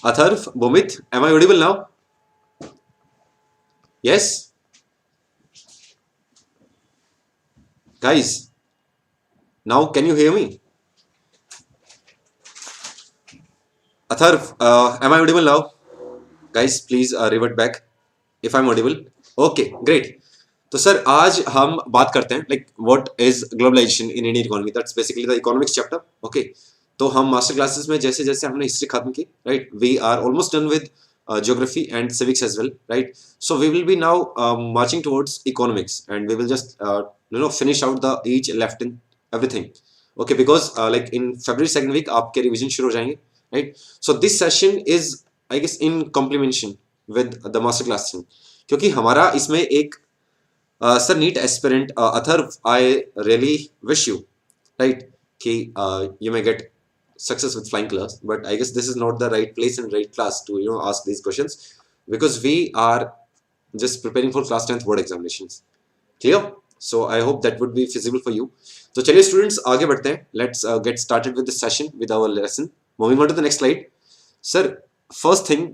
Atharv, Bhumit, am I audible now? Yes, guys. Now can you hear me? Atharv, am I audible now? Guys, please revert back if I'm audible. Okay, great. तो sir आज हम बात करते हैं like what is globalization in Indian economy, that's basically the economics chapter. Okay, तो हम master classes में जैसे जैसे हमने हिस्ट्री खत्म की, right, we are almost done with geography and civics as well, right? So we will be now marching towards economics, and we will just finish out the each left in everything. Okay, because like in February second week आपके revision शुरू हो जाएंगे, right? So this session is I guess in complementation with the master class thing, क्योंकि हमारा इसमें एक sir neat aspirant Atharv, I really wish you, right, कि you may get success with flying colors, but I guess this is not the right place and right class to ask these questions, because we are just preparing for class 10th board examinations. Clear? So I hope that would be feasible for you. तो चलिए students आगे बढ़ते हैं. Let's get started with the session with our lesson. Moving on to the next slide. Sir, first thing,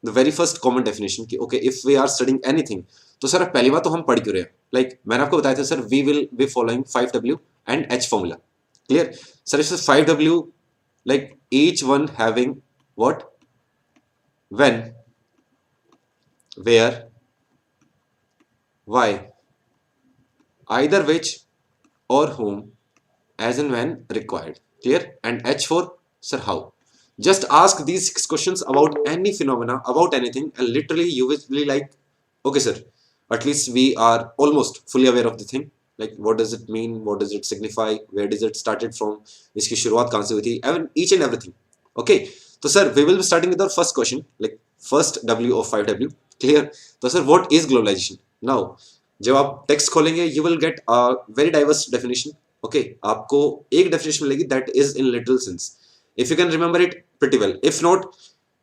the very first common definition कि okay, if we are studying anything, तो sir पहली बात तो हम पढ़ क्यों रहे हैं? Like मैंने आपको बताया था sir, we will be following 5W and H formula. Clear? Sir, if 5W, like each one having what, when, where, why, either which or whom, as and when required. Clear? And H for sir, how. Just ask these 6 questions about any phenomena, about anything, and literally you will be like, okay sir, at least we are almost fully aware of the thing. Like what does it mean, what does it signify, where does it started from, इसकी शुरुआत कहाँ से हुई थी, even each and everything. Okay, तो sir we will be starting with our first question, like first W of 5W. Clear? तो sir what is globalization? Now जब आप टेक्स्ट खोलेंगे you will get a very diverse definition. Okay, आपको एक definition मिलेगी that is in literal sense. If you can remember it pretty well, if not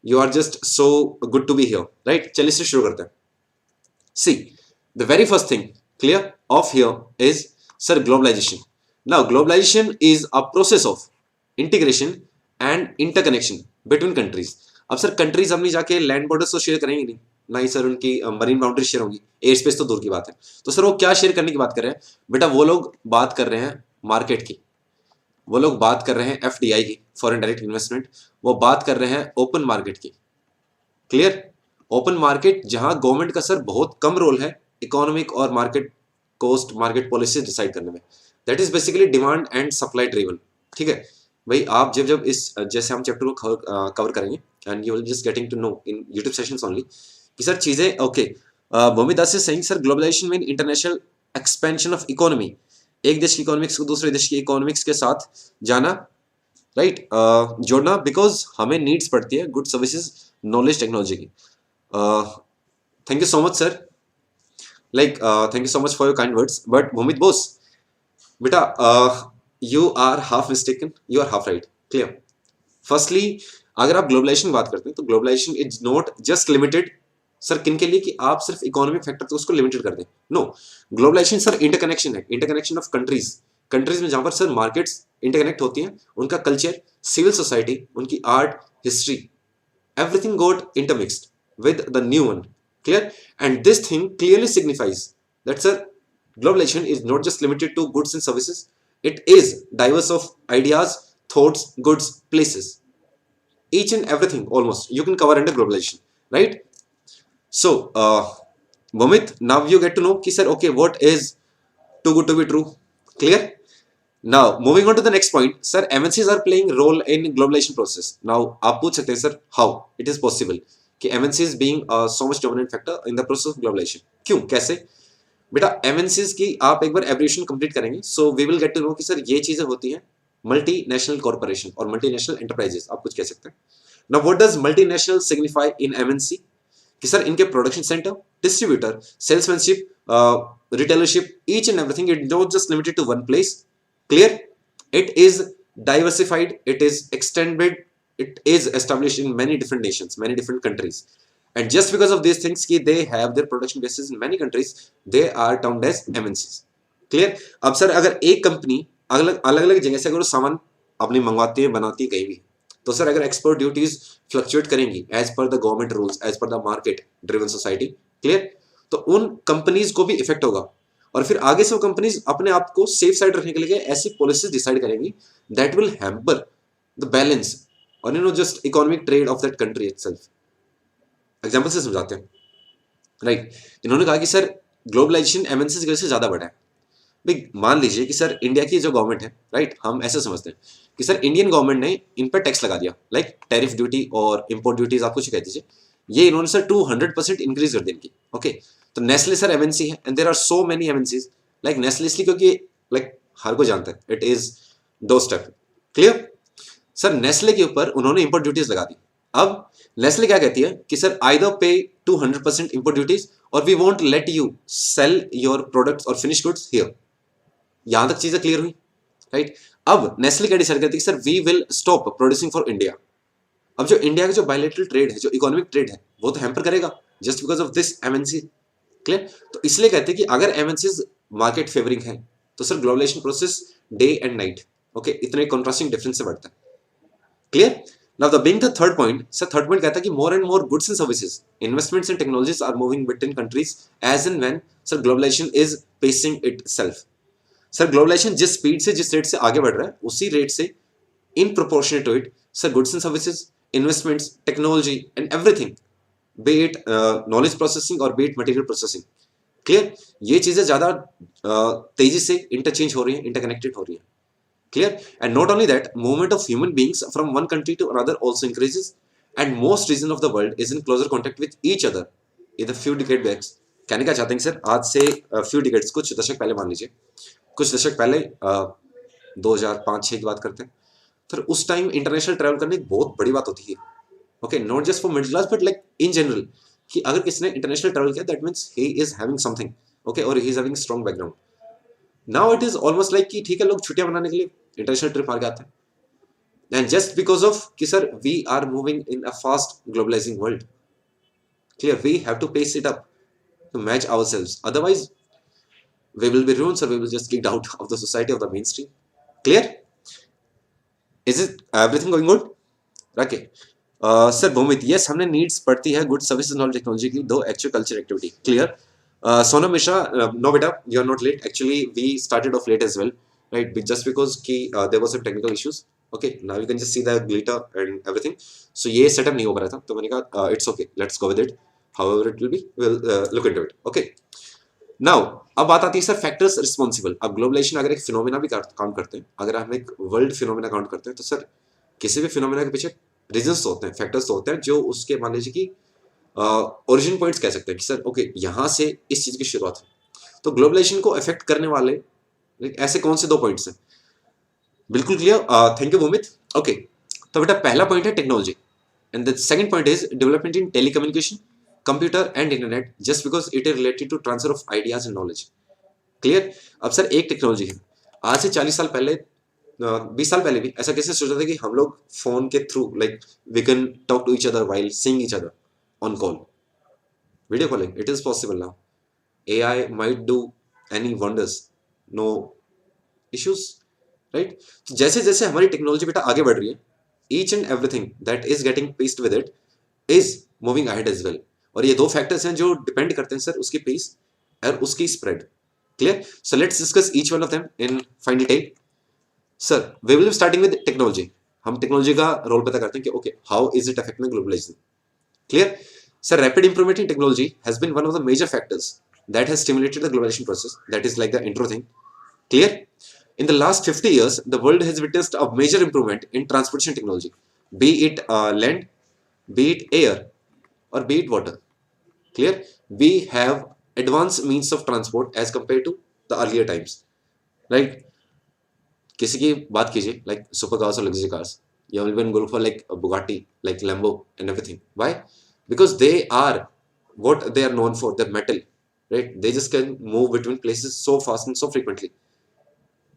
you are just so good to be here, right? चलिए से शुरू करते हैं. See, the very first thing clear of here is sir globalization. Now globalization is a process of integration and interconnection between countries. अब sir countries अपनी जाके land borders तो share करेंगे नहीं, ना ही सर उनकी मरीन बाउंड्री शेयर होंगी, air space तो दूर की बात है. तो सर वो क्या शेयर करने की बात कर रहे हैं बेटा? वो लोग बात कर रहे हैं मार्केट की, वो लोग बात कर रहे हैं FDI की, फॉरेन डायरेक्ट इन्वेस्टमेंट, वो बात कर रहे हैं ओपन मार्केट की. क्लियर? ओपन मार्केट जहां गवर्नमेंट का सर बहुत कम रोल है इकोनॉमिक और market cost, market policy decide करने में. That is basically demand and supply driven. ठीक है भाई, आप जब जब इस जैसे हम चैप्टर को कवर करेंगे and you will just getting to know in YouTube sessions only कि सर चीजें okay. Bhumi Das is saying sir globalization mean international expansion of economy, एक देश की इकोनॉमिक्स को दूसरे देश की इकोनॉमिक्स के साथ जाना, राइट, जोड़ना, बिकॉज हमें नीड्स पड़ती है गुड सर्विसेज, नॉलेज, टेक्नोलॉजी की. Thank you so much sir, like thank you so much for your kind words, but Bhumit Bose beta, you are half mistaken, you are half right. Clear? Firstly, अगर आप globalisation की बात करते हैं तो globalization is not just limited sir किन के लिए कि आप सिर्फ इकोनॉमिक फैक्टर तो उसको लिमिटेड कर दें. नो, ग्लोबलाइजेशन सर इंटरकनेक्शन है, इंटरकनेक्शन ऑफ कंट्रीज, कंट्रीज में जहां पर सर मार्केट्स इंटरकनेक्ट होती हैं, उनका कल्चर, सिविल सोसाइटी, उनकी art, history, everything got intermixed with the new one. Clear? And this thing clearly signifies that sir globalization is not just limited to goods and services, it is diverse of ideas, thoughts, goods, places, each and everything almost you can cover under globalization, right? So Bhumit, now you get to know ki sir okay what is too good to be true. Clear? Now moving on to the next point, sir MNCs are playing role in globalization process. Now आप पूछ सकते हैं sir how it is possible कि MNCs being so much dominant factor in the process of globalization. क्यों, कैसे बेटा? MNCs की आप एक बार एब्रिविएशन कंप्लीट करेंगे so we will get to know कि सर ये चीजें होती हैं मल्टीनेशनल कॉर्पोरेशन और मल्टीनेशनल एंटरप्राइजेस, आप कुछ कह सकते हैं. Now what does multinational signify in MNC? कि सर इनके production centre, distributor, salesmanship, retailership, each and everything, it not just limited to one place. Clear? It is diversified, it is extended, it is established in many different nations, many different countries, and just because of these things कि they have their production bases in many countries, they are termed as MNCs. Clear? अब sir अगर एक company अलग अलग जगह से अगर सामान अपनी मंगवाती है, बनाती है कहीं भी, तो सर अगर एक्सपोर्ट ड्यूटीज फ्लक्चुएट करेंगी as per the government rules, as per the market driven society, clear, तो उन कंपनीज को भी इफेक्ट होगा और फिर आगे से वो कंपनीज अपने आप को सेफ साइड रखने के लिए ऐसी पॉलिसीज डिसाइड करेंगी that will hamper the balance और just economic trade of that country itself. Example से समझाते हैं, राइट। इन्होंने कहा कि सर ग्लोबलाइजेशन एमएनसी की वजह से ज्यादा बढ़ा है। भाई मान लीजिए कि सर इंडिया की जो गवर्नमेंट है, राइट, हम ऐसे समझते हैं कि सर इंडियन गवर्नमेंट ने इन पर टैक्स लगा दिया, लाइक टैरिफ ड्यूटी और इंपोर्ट ड्यूटीज, आप कुछ कह दीजिए, ये इन्होंने सर 200% इंक्रीज कर दी इनकी। ओके, तो नेस्ले सर एमएनसी है and there are so many MNCs like Nestle, इसलिए क्योंकि लाइक हर कोई जानता है it is two step, clear. Sir Nestle के ऊपर उन्होंने इंपोर्ट ड्यूटीज लगा दी। अब नेस्ले क्या कहती है कि sir either pay 200% import duties और we won't let you sell your products और फिनिश गुड्स हियर। यहां तक चीजें क्लियर हुई, राइट। अब नेस्ले क्या डिसाइड करती है कि sir we will stop producing for India. अब जो इंडिया का जो बायलैटरल ट्रेड है, जो इकोनॉमिक ट्रेड है, वो तो हैम्पर करेगा just because of this MNC, clear. तो इसलिए कहते हैं कि अगर एमएनसीज मार्केट फेवरिंग है तो sir globalization process day and night, okay, इतने कॉन्ट्रास्टिंग डिफरेंस से बढ़ता है, clear. Now the being the third point, sir third point कहता है कि more and more goods and services, investments and technologies are moving between countries as and when sir globalization is pacing itself. Sir globalization जिस speed से, जिस rate से आगे बढ़ रहा है, उसी रेट से in proportionate to it sir goods and services, investments, technology and everything, be it knowledge processing और be it material processing, clear, ये चीजें ज्यादा तेजी से इंटरचेंज हो रही हैं, इंटरकनेक्टेड हो रही हैं, clear. And not only that, movement of human beings from one country to another also increases and most region of the world is in closer contact with each other in the few decade backs. कहने का चाहते हैं sir आज से few decades, कुछ दशक पहले, मान लीजिए कुछ दशक पहले 2005-6 की बात करते हैं, फिर उस टाइम इंटरनेशनल ट्रैवल करने एक बहुत बड़ी बात होती है, okay, not just for middle class but like in general, कि अगर किसी ने इंटरनेशनल ट्रैवल किया that means he is having something, okay, और he is having strong background. Now it is almost like कि ठीक है, लोग छुट्टियां मनाने के लिए इंटरनेशनल ट्रिप मार के आते हैं एंड जस्ट बिकॉज ऑफ कि sir we are moving in a fast globalizing world, clear, we have to pace it up to match ourselves, otherwise we will be ruined, sir, we will just kicked out of the society of the mainstream, clear, is it everything going good, okay। Sir Bhumit, yes हमने needs पढ़ती है good services knowledge technology की, दो actual culture activity, clear. Sonam Mishra, no बेटा you are not late, actually we started off late as well, right, just because की there was some technical issues, okay, now you can just see the glitter and everything, so ये setup नहीं हो पा रहा था, तो मैंने कहा it's okay, let's go with it, however it will B, will look into it, okay. Now अब बात आती है सर फैक्टर्स रिस्पॉन्सिबल। अब ग्लोबलाइजेशन अगर एक फिनोमेना भी काउंट करते हैं, अगर हम एक वर्ल्ड फिनोमेना काउंट करते हैं, तो सर किसी भी फिनोमेना के पीछे रीजंस होते हैं, फैक्टर्स होते हैं जो उसके, मान लीजिए कि ओरिजिन पॉइंट्स कह सकते हैं कि सर ओके यहाँ से इस चीज की शुरुआत है। तो ग्लोबलाइजेशन को अफेक्ट करने वाले ऐसे कौन से दो पॉइंट्स हैं, बिल्कुल clear, thank you Bhumit, okay. तो बेटा पहला पॉइंट है technology and the second point is development in telecommunication, computer and internet, just because it is related to transfer of ideas and knowledge, clear. अब सर एक technology है, आज से 40 साल पहले, 20 साल पहले भी ऐसा कैसे सोचा था कि हम लोग फोन के through like we can talk to each other while seeing each other on call, video calling, it is possible now, AI might do any wonders, no issues, right. तो जैसे जैसे हमारी टेक्नोलॉजी बेटा आगे बढ़ रही है, each and everything that is getting paced with it is moving ahead as well, और ये दो फैक्टर्स हैं जो डिपेंड करते हैं सर उसकी पेस और उसकी spread, clear. So let's discuss each one of them in fine detail. Sir we will be starting with technology, हम टेक्नोलॉजी का रोल पता करते हैं कि okay how is it affecting globalization, clear. Sir rapid improvement in technology has been one of the major factors that has stimulated the globalization process, that is like the intro thing, clear। In the last 50 years the world has witnessed a major improvement in transportation technology, be it land, be it air, or be it water, clear। We have advanced means of transport as compared to the earlier times, right। किसी की बात कीजिए like super cars or luxury cars, you will even go for like a Bugatti, like Lambo and everything, why? Because they are what they are known for, the metal, right, they just can move between places so fast and so frequently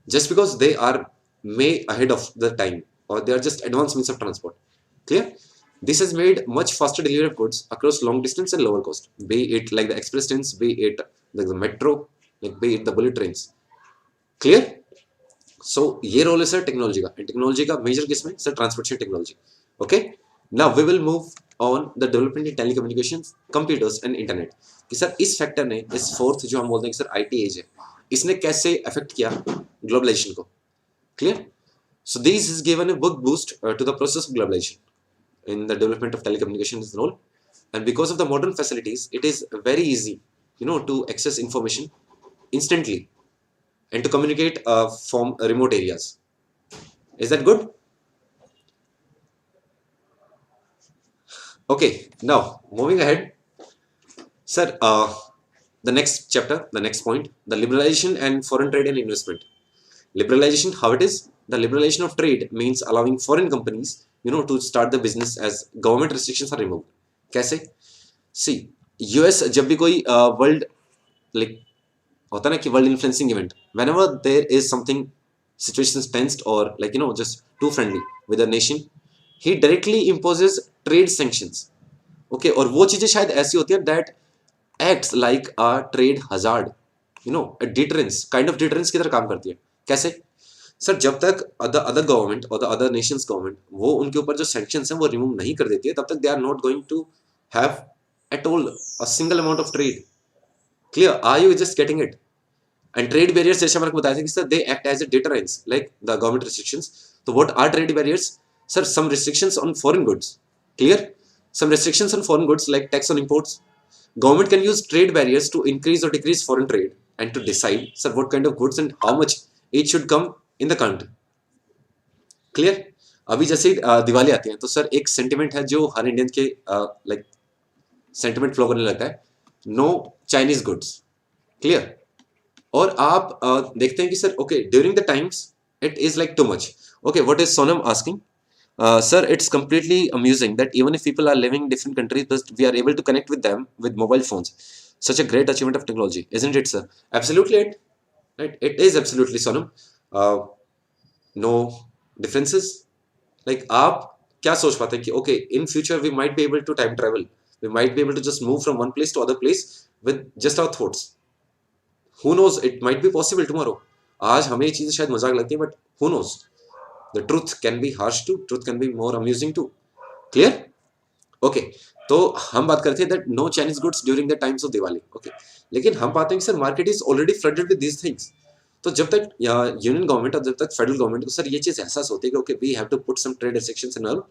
just because they are way ahead of the time, or they are just advanced means of transport, clear। This has made much faster delivery of goods across long distance and lower cost, be it like the express trains, be it like the metro, like be it the bullet trains, clear। सो ये role है sir technology का, technology का major किसमें sir, transportation technology. Okay, now we will move on the development in telecommunications, computers and internet कि sir इस factor ने, इस fourth जो हम बोलते हैं कि सर आईटी एज है, इसने कैसे अफेक्ट किया ग्लोबलाइजेशन को. Clear. So this is given a big boost to the process of globalization in the development of telecommunications role, and because of the modern facilities, it is very easy, to access information instantly and to communicate from remote areas. Is that good? Okay, now moving ahead, sir. The next chapter, the next point, the liberalization and foreign trade and investment. Liberalization, how it is? The liberalization of trade means allowing foreign companies, to start the business as government restrictions are removed. कैसे? See, US जब भी कोई world like होता ना कि world influencing event, whenever there is something situations tensed or just too friendly with a nation, he directly imposes trade sanctions. Okay, और वो चीजें शायद ऐसी होती हैं that acts like a trade hazard, a deterrence, kind of deterrence की तरह काम करती है. कैसे? सर जब तक अदर गवर्नमेंट और द अदर नेशंस गवर्नमेंट वो उनके ऊपर जो सैंक्शंस हैं वो रिमूव नहीं कर देती है, तब तक they are not going to have at all a single amount of trade. Clear? Are you just getting it? And trade barriers जैसे मैंने बताया था कि sir they act as a deterrence like the government restrictions. तो what are trade barriers? Sir some restrictions on foreign goods. Clear? Some restrictions on foreign goods like tax on imports. Government can use trade barriers to increase or decrease foreign trade and to decide, sir, what kind of goods and how much each should come in the country. Clear? अभी जैसे दिवाली आती है तो sir एक sentiment है जो हर Indian के like sentiment flow करने लगता है, नो चाइनीज गुड्स. क्लियर? और आप देखते हैं कि sir okay during the times it is like too much. Okay, what is Sonam asking? Sir, it's completely amusing that even if people are living in different countries, but we are able to connect with them with mobile phones. Such a great achievement of technology, isn't it, sir? Absolutely, right? It is absolutely, Sonam. Uh, no differences. Like, आप क्या सोच पाते हैं कि okay, in future we might be able to time travel. We might be able to just move from one place to other place with just our thoughts. Who knows? It might be possible tomorrow. आज हमें ये चीजें शायद मजाक लगती है, but who knows? The truth can be harsh too. Truth can be more amusing too. Clear? Okay. तो हम बात करते हैं that no Chinese goods during the times of Diwali. Okay. लेकिन हम पाते हैं कि sir market is already flooded with these things. तो जब तक यूनियन गवर्नमेंट और जब तक फेडरल गवर्नमेंट को सर ये चीज एहसास होती है कि okay we have to put some trade restrictions in all,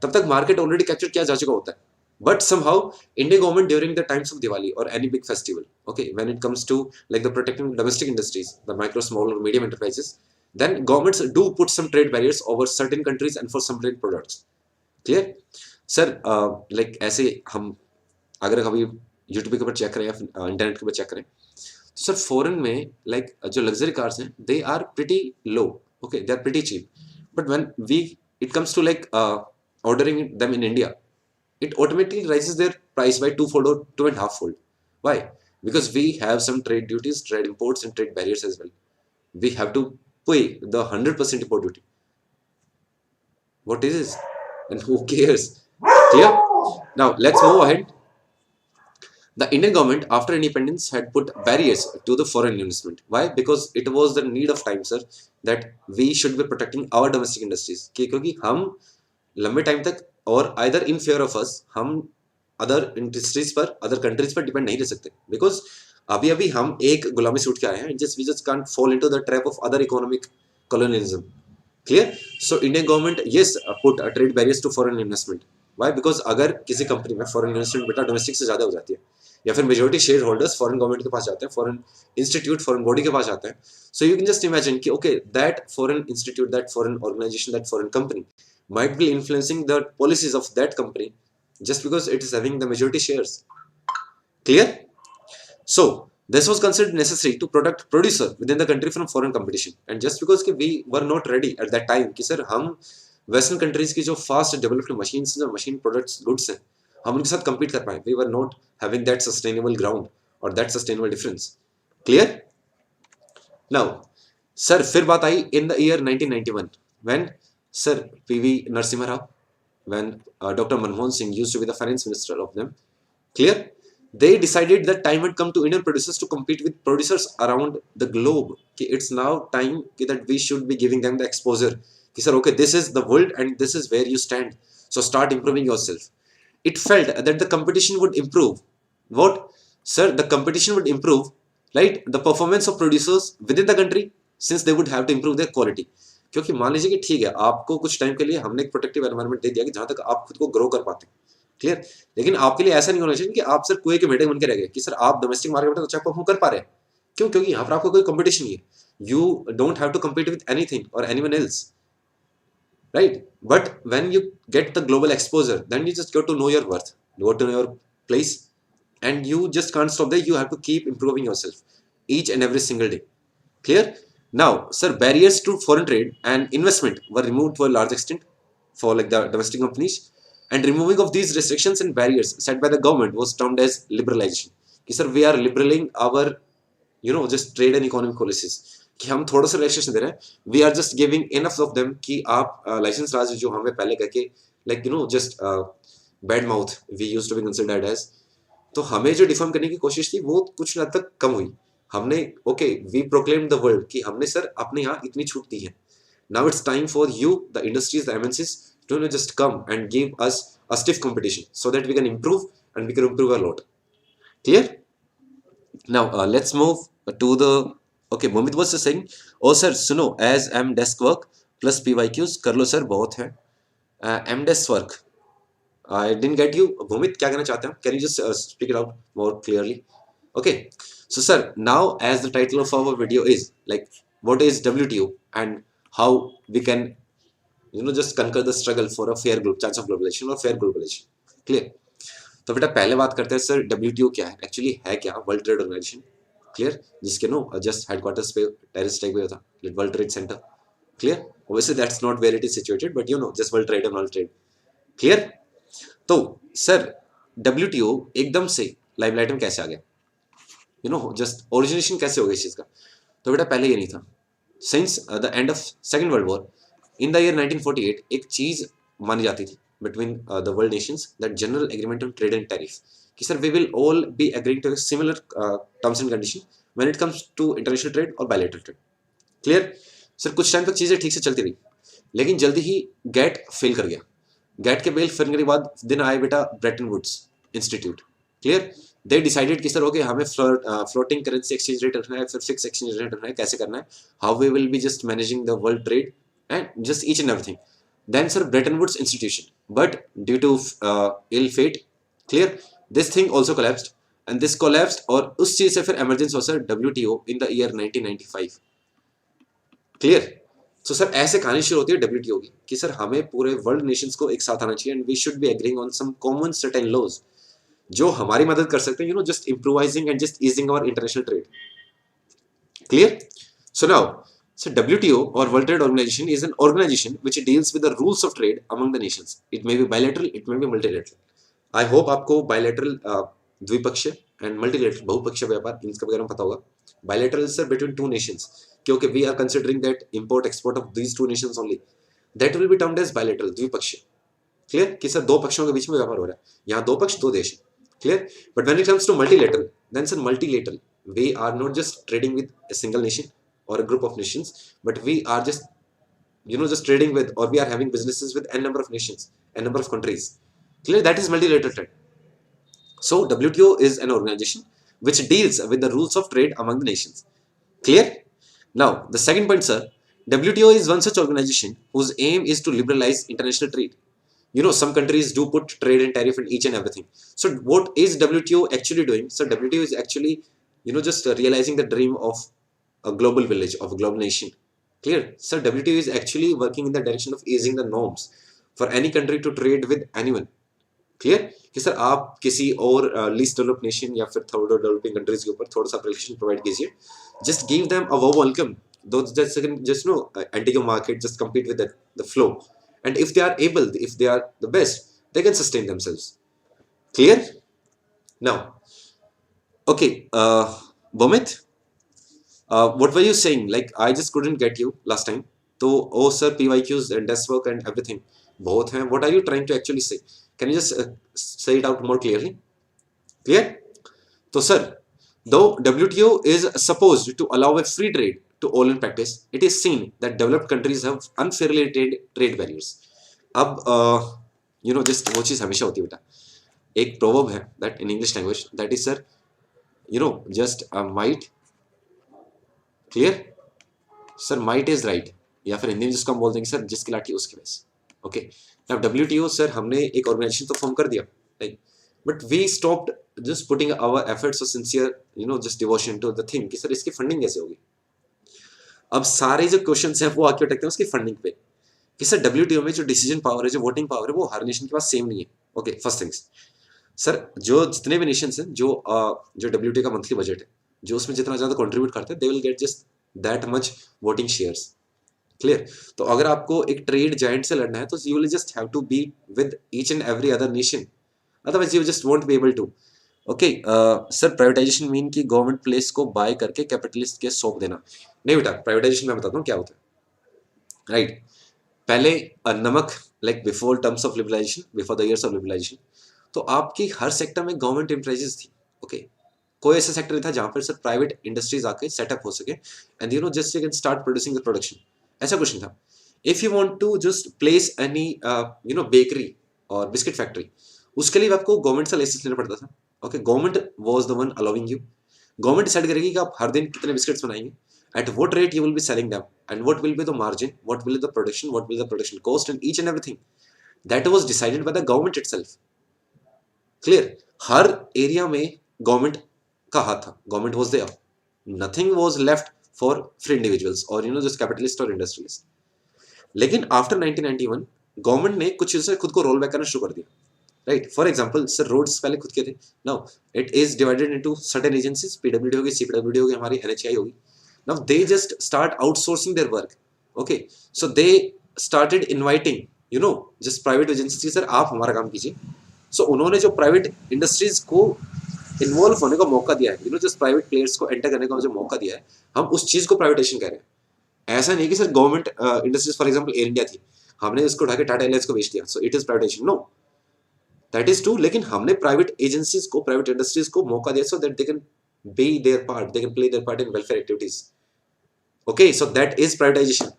तब तक मार्केट ऑलरेडी कैप्चर किया जा चुका होता है. But somehow Indian government during the times of Diwali or any big festival, okay, when it comes to like the protecting domestic industries, the micro, small or medium enterprises, then governments do put some trade barriers over certain countries and for some trade products. Clear? Sir, like ऐसे हम अगर कभी YouTube के ऊपर check करें या internet के ऊपर चेक करें तो सर फॉरेन में लाइक जो लग्जरी कार्स हैं they are pretty low. Okay, they are pretty cheap. But when we it comes to like ordering them in India, it automatically raises their price by twofold or two and a half fold. Why? Because we have some trade duties, trade imports, and trade barriers as well. We have to pay the 100% import duty. What is this? And who cares? Clear? Now let's move ahead. The Indian government, after independence, had put barriers to the foreign investment. Why? Because it was the need of time, sir, that we should be protecting our domestic industries. क्योंकि हम लंबे time तक और either in fear of us हम other industries पर, other countries पर depend नहीं रह सकते. बिकॉज अभी अभी हम एक गुलामी से उठ के आए हैं. Just we just can't fall into the trap of other economic colonialism. Clear? So Indian government yes put trade barriers to foreign investment. Why? Because अगर किसी कंपनी में फॉरेन इन्वेस्टमेंट बेटा डोमेस्टिक से ज्यादा हो जाती है या फिर majority share holders foreign government के पास जाते हैं, फॉरेन इंस्टीट्यूट, फॉरेन बॉडी के पास जाते हैं. So you can just imagine कि okay that foreign institute, that foreign organization, that foreign company might be influencing the policies of that company just because it is having the majority shares. Clear? So this was considered necessary to protect producer within the country from foreign competition. And just because we were not ready at that time कि sir हम western countries की जो fast developed machines, जो machine products goods हैं, हम उनके साथ compete कर पाए. We were not having that sustainable ground or that sustainable difference. Clear? Now sir फिर बात आई in the year 1991 when Sir P.V. Narasimha Rao, when Dr. Manmohan Singh used to be the finance minister of them. Clear? They decided that time had come to Indian producers to compete with producers around the globe. It's now time that we should be giving them the exposure. Sir, okay, this is the world and this is where you stand. So start improving yourself. It felt that the competition would improve. What? Sir, the competition would improve, right? The performance of producers within the country, since they would have to improve their quality. क्योंकि मान लीजिए कि ठीक है, आपको कुछ time के लिए हमने एक प्रोटेक्टिव एनवायरनमेंट दे दिया कि जहां तक आप खुद को ग्रो कर पाते हैं, क्लियर। लेकिन आपके लिए ऐसा नहीं होना चाहिए कि आप सर कुएं के मेढक बन के रह गए कि सर आप डोमेस्टिक मार्केट में तो अच्छा परफॉर्म कर पा रहे हैं। क्यों? क्योंकि यहाँ पर आपको कोई कंपटीशन नहीं है। You don't have to compete with anything or anyone else, right? But when you get the global exposure, then you just got to know your worth, go to know your place, and you just can't stop there. You have to keep improving yourself each and every single day. Clear? Now, sir, barriers to foreign trade and investment were removed to a large extent for like the domestic companies, and removing of these restrictions and barriers set by the government was termed as liberalization. कि sir, we are liberaling our just trade and economic policies, कि हम थोड़ा सा relaxation दे रहे हैं. We are just giving enough of them कि आप लाइसेंस राज जो हमें पहले करके like just bad mouth we used to be considered as, तो हमें जो डिफॉर्म करने की कोशिश थी वो कुछ हद तक कम हुई. हमने okay we proclaim the world कि हमने सर अपने यहाँ इतनी छूट दी है. Now it's time for you the industries the MNCs to just come and give us a stiff competition so that we can improve, and we can improve a lot. Clear? Now let's move to the okay. Momit was saying, oh sir सुनो, as m desk work plus pyqs कर लो sir, बहुत है. m desk work, I didn't get you. Momit क्या कहना चाहते हैं? Can you just speak it out more clearly? Okay, so sir, now as the title of our video is like what is WTO and how we can just conquer the struggle for a fair chance of globalization or fair globalization. Clear? तो बेटा पहले बात करते हैं sir WTO क्या है, actually है क्या? World Trade Organization. क्लियर? जिसके जस्ट हेडक्वार्टर्स पे टेरिस टैग हुआ था, World Trade Center. Clear? Obviously that's not where it is situated, but just world trade and world trade. Clear? तो सर WTO एकदम से लाइमलाइट में कैसे आ गया? जस्ट ओरिजिनेशन कैसे हो गया इस चीज का? तो बेटा पहले ये नहीं था. Since the end of second world war in the year 1948 एक चीज मानी जाती थी between the world nations, that general agreement on trade and tariff, कि sir we will all be agreeing to a similar terms and condition when it comes to international trade or bilateral trade. Clear? Sir कुछ time तक चीजें ठीक से चलती रही, लेकिन जल्दी ही गेट फेल कर गया. गेट के फेल करने के बाद दिन आए बेटा Bretton Woods institute. Clear? They decided कि सर ओके हमें फ्लोटिंग करेंसी एक्सचेंज रेट रखना है, फिर फिक्स एक्सचेंज रेट रखना है, कैसे करना है, how we will be just managing the world trade and just each and everything. Then sir Bretton Woods institution, but due to ill fate, clear, this thing also collapsed, and this collapsed और उस चीज से फिर emergence हुआ sir WTO in the year 1995. Clear? So sir ऐसे कहानी शुरू होती है WTO की कि सर हमें पूरे वर्ल्ड नेशंस को एक साथ आना चाहिए, and we should be agreeing on some common certain laws जो हमारी मदद कर सकते हैं, just improvising and just easing our international trade. Clear? So now so WTO or World Trade Organization is an organization which deals with the rules of trade among the nations. It may be bilateral, it may be multilateral. I hope आपको bilateral द्विपक्षीय and multilateral बहुपक्षीय व्यापार इनके बारे में पता होगा. Bilateral is between two nations, क्योंकि we are considering that import export of these two nations only. That will be termed as bilateral द्विपक्षीय. Clear? कि सर दो पक्षों के बीच में व्यापार हो रहा है, यहाँ दो पक्ष दो देश. Clear? But when it comes to multilateral, then sir multilateral, we are not just trading with a single nation or a group of nations, but we are just just trading with, or we are having businesses with n number of nations, n number of countries. Clear? That is multilateral trade. So WTO is an organization which deals with the rules of trade among the nations. Clear? Now the second point sir, WTO is one such organization whose aim is to liberalize international trade. Some countries do put trade and tariff in each and everything. So what is WTO actually doing? So WTO is actually just realizing the dream of a global village, of a global nation. Clear? So WTO is actually working in the direction of easing the norms for any country to trade with anyone. Clear? कि sir आप किसी और least developed nation या फिर third developing countries के ऊपर थोड़ा सा protection provide कीजिए. Just give them a warm welcome. Those just enter your market, just compete with the flow. And if they are able, if they are the best, they can sustain themselves. Clear? Now, okay, Bomit, what were you saying? Like I just couldn't get you last time. So oh sir PYQs and desk work and everything both हैं. What are you trying to actually say? Can you just say it out more clearly? Clear? So sir, though WTO is supposed to allow a free trade to all in practice, it is seen that developed countries have unfairly trade barriers. अब just वो चीज हमेशा होती है बेटा। एक proverb है that in English language that is sir just might, clear sir, might is right, या फिर हिंदी में जिसको हम बोलते हैं कि सर जिसकी लाठी उसकी भैंस। ओके, नाउ डब्ल्यूटीओ सर हमने एक ऑर्गेनाइजेशन तो फॉर्म कर दिया, right, but we stopped just putting our efforts और sincere just devotion to the thing कि सर इसकी फंडिंग कैसे होगी। अब सारे जो क्वेश्चंस हैं वो आके अटकते हैं उसकी फंडिंग पे कि सर डब्ल्यूटीओ में जो डिसीजन पावर है, जो वोटिंग पावर है, वो हर नेशन के पास सेम नहीं है। ओके, फर्स्ट थिंग्स सर, जो जितने भी नेशंस हैं, जो डब्ल्यूटीओ का मंथली बजट है, जो उसमें जितना ज्यादा कंट्रीब्यूट करते हैं, they will get just that much voting shares, clear. तो अगर आपको एक ट्रेड जायंट से लड़ना है तो you will just have to be with each and every other nation, otherwise you just won't be able to. Okay sir, privatization mean कि government place को बाय करके कैपिटलिस्ट के सौंप देना। नहीं बेटा, प्राइवेटाइजेशन मैं बताता हूँ क्या होता है, राइट। पहले नमक, like before terms of liberalization, before the years of liberalization, तो आपकी हर सेक्टर में गवर्नमेंट एंटरप्राइजेस थी। ओके, कोई ऐसा सेक्टर नहीं था जहां पर सर प्राइवेट इंडस्ट्रीज आके सेटअप हो सके and just you can start producing the production, ऐसा कुछ नहीं था। If you want to just place any bakery और बिस्किट फैक्ट्री, उसके लिए आपको गवर्नमेंट से लाइसेंस लेना पड़ता था। Okay, government was the one allowing you. Government decide करेगी कि आप हर दिन कितने बिस्किट्स बनाएंगे, at what rate you will be selling them, and what will be the margin, what will be the production, what will be the production cost, and each and everything that was decided by the government itself, clear। हर area में government का हाथ था, government was there, nothing was left for free individuals और just capitalist और industrialist. लेकिन after 1991 government ने कुछ चीजों से खुद को रोल बैक करना शुरू कर दिया, right. For example sir, roads पहले खुद के थे, now it is divided into certain agencies, PWD होगी, सीपीडब्ल्यूडी होगी, हमारी एनएचआई होगी। Now they just start outsourcing their work. Okay, so they started inviting just private agencies कि सर आप हमारा काम कीजिए। So उन्होंने जो प्राइवेट इंडस्ट्रीज को इन्वॉल्व होने का मौका दिया है, जस्ट प्राइवेट प्लेयर्स को एंटर करने का जो मौका दिया है, हम उस चीज को प्राइवेटाइजेशन कह रहे हैं। ऐसा नहीं कि sir government industries, for example air India थी, हमने उसको उठा के टाटा एयरलाइंस को बेच दिया, so it is privatization, no, that is true. लेकिन हमने प्राइवेट एजेंसीज को, प्राइवेट इंडस्ट्रीज को मौका दिया so that they can be their part, they can play their part in welfare activities. Okay, so that is privatization.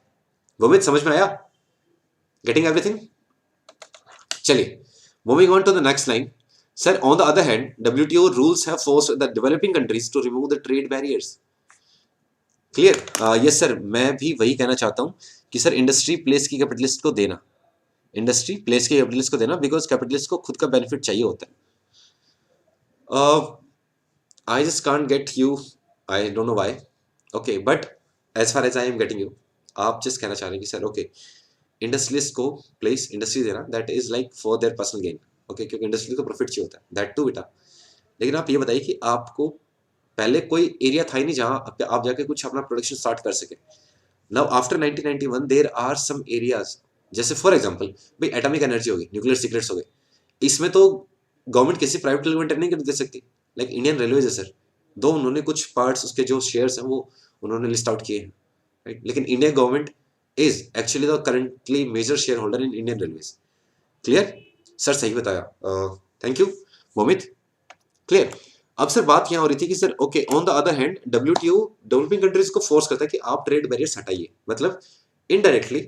Gomit, समझ में आया? Getting everything? चलिए, moving on to the next line. Sir, on the other hand, WTO rules have forced the developing countries to remove the trade barriers. Clear? Yes sir, मैं भी वही कहना चाहता हूँ कि सर इंडस्ट्री प्लेस की capitalist को देना, इंडस्ट्री प्लेस की कैपिटलिस्ट को देना, बिकॉज कैपिटलिस्ट को खुद का बेनिफिट चाहिए होता है। I just can't get you. I don't know why. Okay, but as far as I am getting you, आप just कहना चाह रहे हैं कि सर ओके, इंडस्ट्रियलिस्ट को प्लेस इंडस्ट्री देना that is like for their personal gain. Okay, क्योंकि industry को प्रॉफिट चाहिए होता है, दैट टू बेटा। लेकिन आप ये बताइए कि आपको पहले कोई एरिया था ही नहीं जहां आप जाके कुछ अपना प्रोडक्शन स्टार्ट कर सके। Now after 1991 there are some areas, जैसे फॉर एग्जांपल भाई एटॉमिक एनर्जी हो गई, न्यूक्लियर सीक्रेट्स हो गए, इसमें तो गवर्नमेंट किसी प्राइवेट लिमिटेड नहीं दे सकती। लाइक इंडियन रेलवेज है सर, दो उन्होंने कुछ पार्ट्स उसके जो शेयर्स हैं वो उन्होंने लिस्ट आउट किए हैं, राइट। लेकिन Indian government is actually the currently major share holder in Indian railways. Clear sir, सही बताया, थैंक यू मोमित, क्लियर। अब सर बात यहाँ हो रही थी कि sir okay, on the other hand WTO developing countries को फोर्स करता है कि आप ट्रेड बैरियर्स हटाइए, मतलब indirectly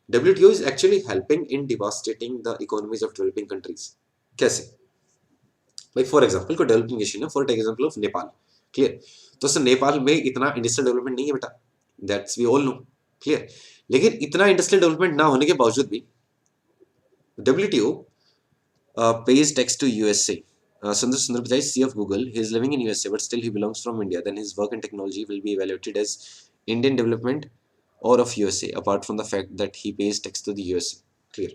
WTO is actually helping in devastating the economies of developing countries. कैसे भाई, फॉर एग्जांपल कोई डेवलपिंग नेशन है, for example of Nepal, clear. तो सर नेपाल में इतना इंडस्ट्रियल डेवलपमेंट नहीं है बेटा, that's we all know, clear. लेकिन इतना इंडस्ट्रियल डेवलपमेंट ना होने के बावजूद भी WTO pays tax to USA. Sundar Pichai, CEO of Google, he is living in USA, but still he belongs from India. Then his work and technology will be evaluated as Indian development or of USA, apart from the fact that he pays tax to the USA. Clear?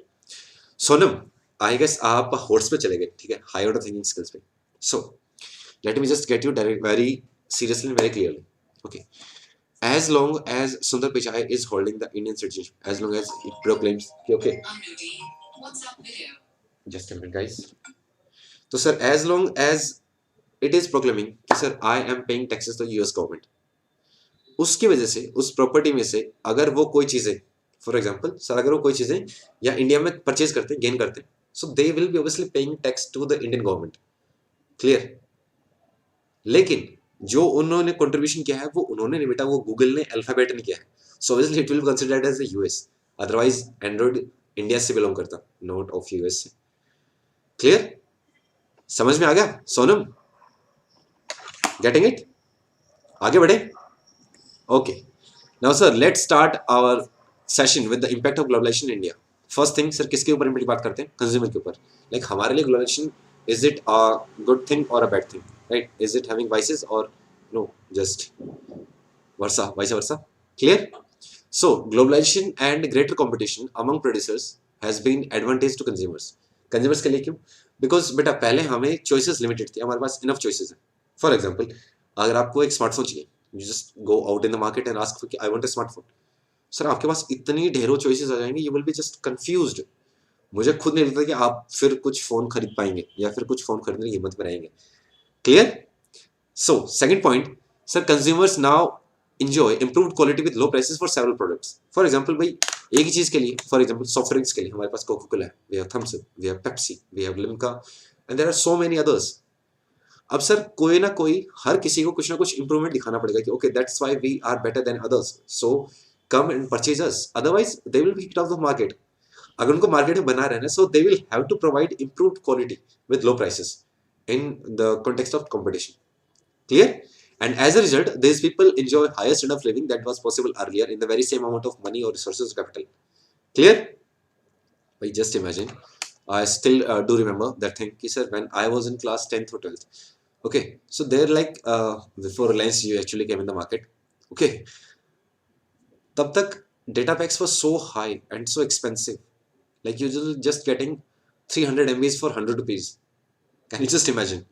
Sonam, I guess आप horse पे चले गए, ठीक है, high order thinking skills पे. So, let me just get you very seriously and very clearly. Okay. As long as Sundar Pichai is holding the Indian citizenship, as long as he proclaims, okay. What's up video? Just a minute, guys. तो sir as long as it is proclaiming कि sir I am paying taxes to US government, उसकी वजह से उस property में से अगर वो कोई चीजें, फॉर एग्जांपल सर अगर वो कोई चीजें या इंडिया में परचेज करते हैं, गेन करते हैं, so they will be obviously paying tax to the Indian government. Clear? लेकिन जो उन्होंने कंट्रीब्यूशन किया है वो उन्होंने नहीं बेटा, वो गूगल ने, अल्फाबेट ने किया है, so obviously it will be considered as the US, otherwise Android India से बिलोंग करता, नॉट ऑफ यूएस से। क्लियर? समझ में आ गया सोनम? Getting it? आगे बढ़े? Okay, now sir let's start our session with the impact of globalization in India. First thing sir, किसके ऊपर इम्पैक्ट बात करते हैं? कंज्यूमर के ऊपर। लाइक हमारे लिए globalization, is it a good thing और a bad thing, right? Is it having vices और no, just versa, vice versa? Clear? So, globalization and greater competition among producers has been advantage to consumers. Consumers के लिए क्यों? Because बेटा पहले हमें choices limited थी, हमारे पास enough choices हैं. For example, अगर आपको एक स्मार्टफोन चाहिए, you just go out in the market and ask for I want a smartphone. Sir आपके पास इतनी ढेरों choices आ जाएंगे, you will be just confused. मुझे खुद नहीं लगता कि आप फिर कुछ फोन खरीद पाएंगे या फिर कुछ फोन खरीदने की हिम्मत में रहेंगे. Clear? So, second point, sir, consumers now enjoy improved quality with low prices for several products. For example, भाई एक ही चीज के लिए, for example, soft drinks के लिए हमारे पास कोका कोला है, we have Thums Up, we have Pepsi, we have Limca, and there are so many others. अब सर कोई ना कोई, हर किसी को कुछ ना कुछ improvement दिखाना पड़ेगा कि okay, that's why we are better than others. So come and purchase us. Otherwise, they will be kicked off the market. अगर उनको मार्केट में बना रहना है, so they will have to provide improved quality with low prices in the context of competition. Clear? And as a result, these people enjoy higher standard of living that was possible earlier in the very same amount of money or resources or capital. Clear? But just imagine, I still do remember that thing, sir, when I was in class 10th or 12th. Okay, so they're like before Reliance you actually came in the market. Okay, तब तक data packs were so high and so expensive. Like you're just getting 300 MBs for 100 rupees. Can you just imagine?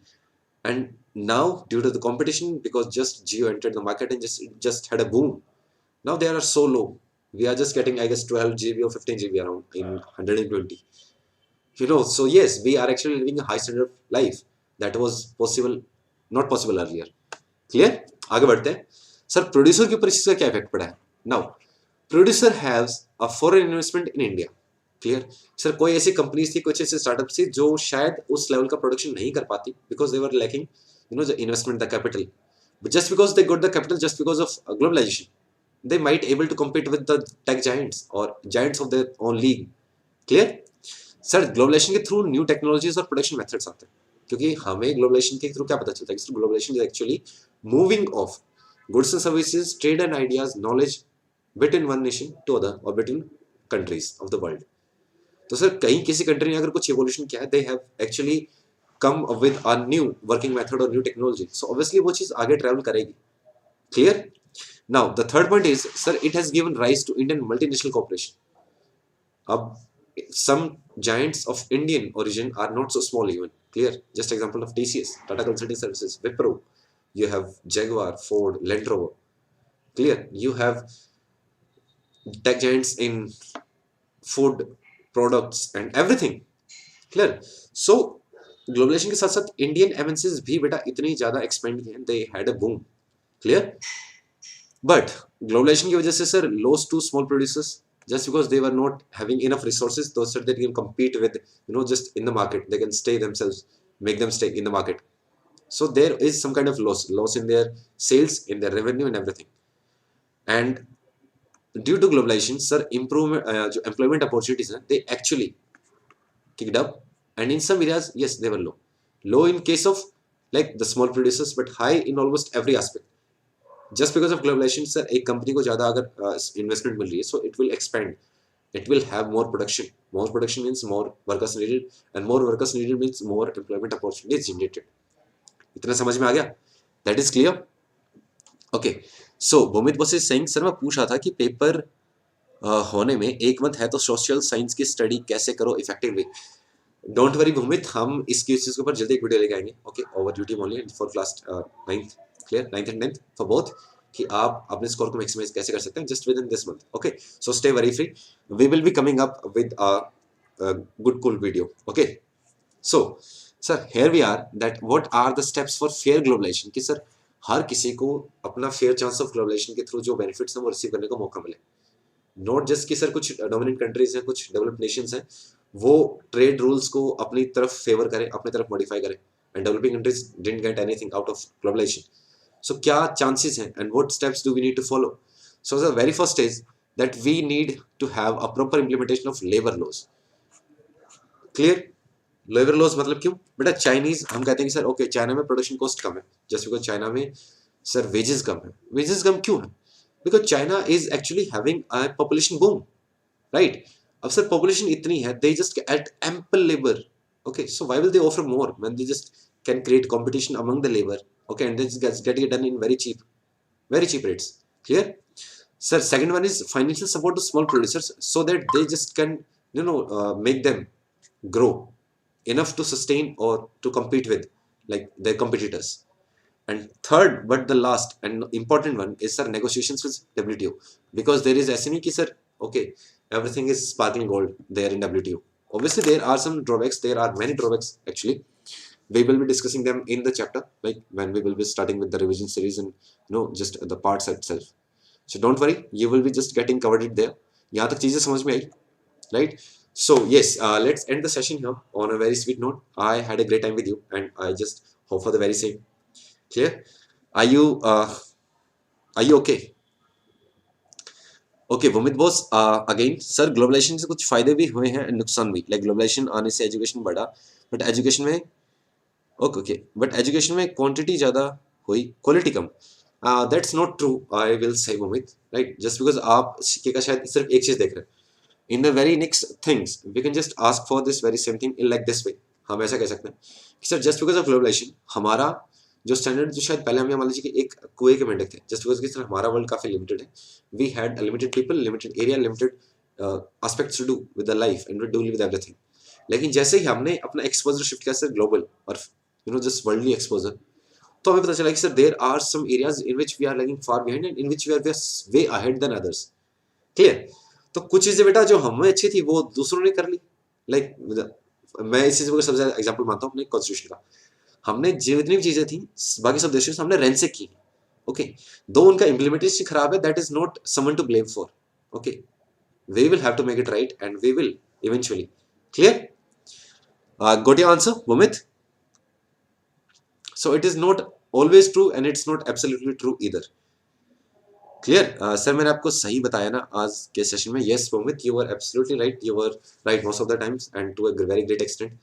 And now, due to the competition, because just Geo entered the market and just had a boom, now they are so low. We are just getting, I guess, 12 GB or 15 GB around in 120. So yes, we are actually living a high standard of life that was possible, not possible earlier. Clear? आगे बढ़ते हैं. Sir producer के ऊपर इसका क्या effect पड़ा है? Now, producer has a foreign investment in India. Clear? Sir कोई ऐसी कंपनीज थी, कुछ ऐसे स्टार्टअप थी जो शायद उस लेवल का प्रोडक्शन नहीं कर पाती because they were lacking the investment, the capital. But just because they got the capital, just because of globalization, they might able to compete with the tech giants or giants of their own league. Clear? Sir globalization के through new technologies और production methods आते हैं, क्योंकि हमें globalisation के through क्या पता चलता है कि globalization is actually moving of goods and services, trade and ideas, knowledge between one nation to other और between countries of the world. तो सर कहीं किसी कंट्री ने अगर कुछ एवोल्यूशन किया है, they have actually come with a new working method और न्यू टेक्नोलॉजी, सो ऑब्वियसली वो चीज आगे ट्रैवल करेगी. Clear? Now the third point is sir it has given rise to Indian multinational corporation. अब some giants of Indian origin are not so small even. Clear? Just example of TCS, Tata Consulting Services, Wipro. You have Jaguar, Ford, Land Rover. Clear? You have tech giants in food products and everything. Clear? So globalization के साथ साथ Indian MNCs भी बेटा इतनी ज्यादा expand किए, they had a boom. Clear? But globalization की वजह से sir loss to small producers just because they were not having enough resources, those that they can compete with, just in the market, they can stay themselves, make them stay in the market. So there is some kind of loss in their sales, in their revenue and everything. And due to globalization, sir, employment opportunities, they actually kicked up, and in some areas, yes, they were low in case of like the small producers, but high in almost every aspect. Just because of globalization, sir, एक company को ज्यादा अगर investment मिल रही है, so it will expand, it will have more production. More production means more workers needed, and more workers needed means more employment opportunities generated. इतना समझ में आ गया? That is clear? Okay. So Bhumit was saying, sir मैं पूछ रहा था कि पेपर होने में एक मंथ है तो सोशल साइंस की स्टडी कैसे करो इफेक्टिवली. डोंट वरी भूमित, हम इसकी चीज के ऊपर जल्दी एक वीडियो लेके आएंगे. Okay, over YouTube only for class 9th. Clear? 9th and 10th for both, कि आप अपने स्कोर को मैक्सिमाइज कैसे कर सकते हैं just with in this month. Okay, so stay very free. We will be coming up with a good cool video. Okay, so sir here we are that what are the steps for fair globalization, कि sir हर किसी को अपना fair chance of globalization के through जो benefits हैं वो receive करने का मौका मिले. नॉट जस्ट कि सर कुछ डोमिनेंट कंट्रीज हैं, कुछ डेवलप्ड नेशंस हैं, वो ट्रेड रूल्स को अपनी तरफ फेवर करें, अपनी तरफ मॉडिफाई करें, and developing countries didn't get anything out of globalization. So क्या chances हैं and what steps do we need to follow? So the very first is that we need to have a proper implementation of labor laws. Clear. Labour laws मतलब क्यों बेटा, Chinese हम कहते हैं कि sir okay China में production cost कम है, जस्ट बिकॉज चाइना में सर वेजेस कम है. वेजेस कम क्यों है? Because China is actually having a population boom, right. अब सर पॉपुलेशन इतनी है, they just at ample labour. Okay, so why will they offer more when they just can create competition among the labour. Okay, and they just get it done in very cheap rates. Clear? Sir, second one is financial support to small producers so that they just can, make them grow enough to sustain or to compete with like their competitors. And third, but the last and important one is, sir, negotiations with WTO, because there is SME ki sir, okay, everything is sparkling gold there in WTO. Obviously, there are some drawbacks. There are many drawbacks actually. We will be discussing them in the chapter, like when we will be starting with the revision series and just the parts itself. So don't worry, you will be just getting covered it there. यहाँ तक चीजें समझ में आई, right? So yes, let's end the session here on a very sweet note. I had a great time with you, and I just hope for the very same. Clear? Are you okay? Okay Vamit boss, again sir globalization से कुछ फायदे भी हुए हैं, नुकसान भी. Like globalisation आने से एजुकेशन बढ़ा, बट एजुकेशन में ओके ओके बट एजुकेशन में क्वांटिटी ज़्यादा हुई, quality come. That's not true, I will say Mohit, right. Just because आप सिक्के का शायद सिर्फ एक चीज़ देख रहे हैं. In the very next things we can just ask for this very same thing in like this way. हम ऐसा कह सकते हैं कि sir just because of globalisation हमारा जो स्टैंडर्ड, जो शायद पहले हम मान लीजिए कि एक कुएं के मेंढक थे, जस्ट बिकॉज कि सर हमारा वर्ल्ड काफ़ी लिमिटेड है. We had limited people, limited area, limited aspects to do with the life and we do with everything. लेकिन जैसे ही हमने अपना एक्सपोजर शिफ्ट किया सर ग्लोबल और जस्ट वर्ल्डली एक्सपोजर, तो हमें पता चला कि sir there are some areas in which we are lagging far behind and in which we are way ahead than others. Clear? तो कुछ चीजें बेटा जो हमें अच्छी थी वो दूसरों ने कर ली. लाइक मैं इसी से सबसे ज्यादा एग्जांपल मानता हूँ अपने कॉन्स्टिट्यूशन का. हमने जितनी भी चीजें थी बाकी सब देशों से हमने रेंट से की. ओके, दो उनका इम्प्लीमेंटेशन खराब है, that is not someone to blame for. Okay, we will have to make it right and we will eventually. Clear? Got your answer, Vomit? So it is not always true and it's not absolutely true either. Clear? Sir, मैंने आपको सही बताया ना आज के session में. Yes, Vomit, you were absolutely right. You were right most of the times and to a very great extent.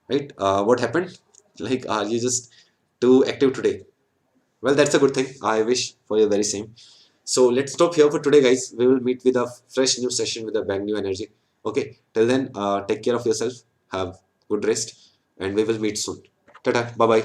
Right? What happened? Like, are you just too active today? Well, that's a good thing. I wish for your very same. So let's stop here for today, guys. We will meet with a fresh new session with a brand new energy. Okay, till then, take care of yourself, have good rest, and we will meet soon. Tata, bye bye.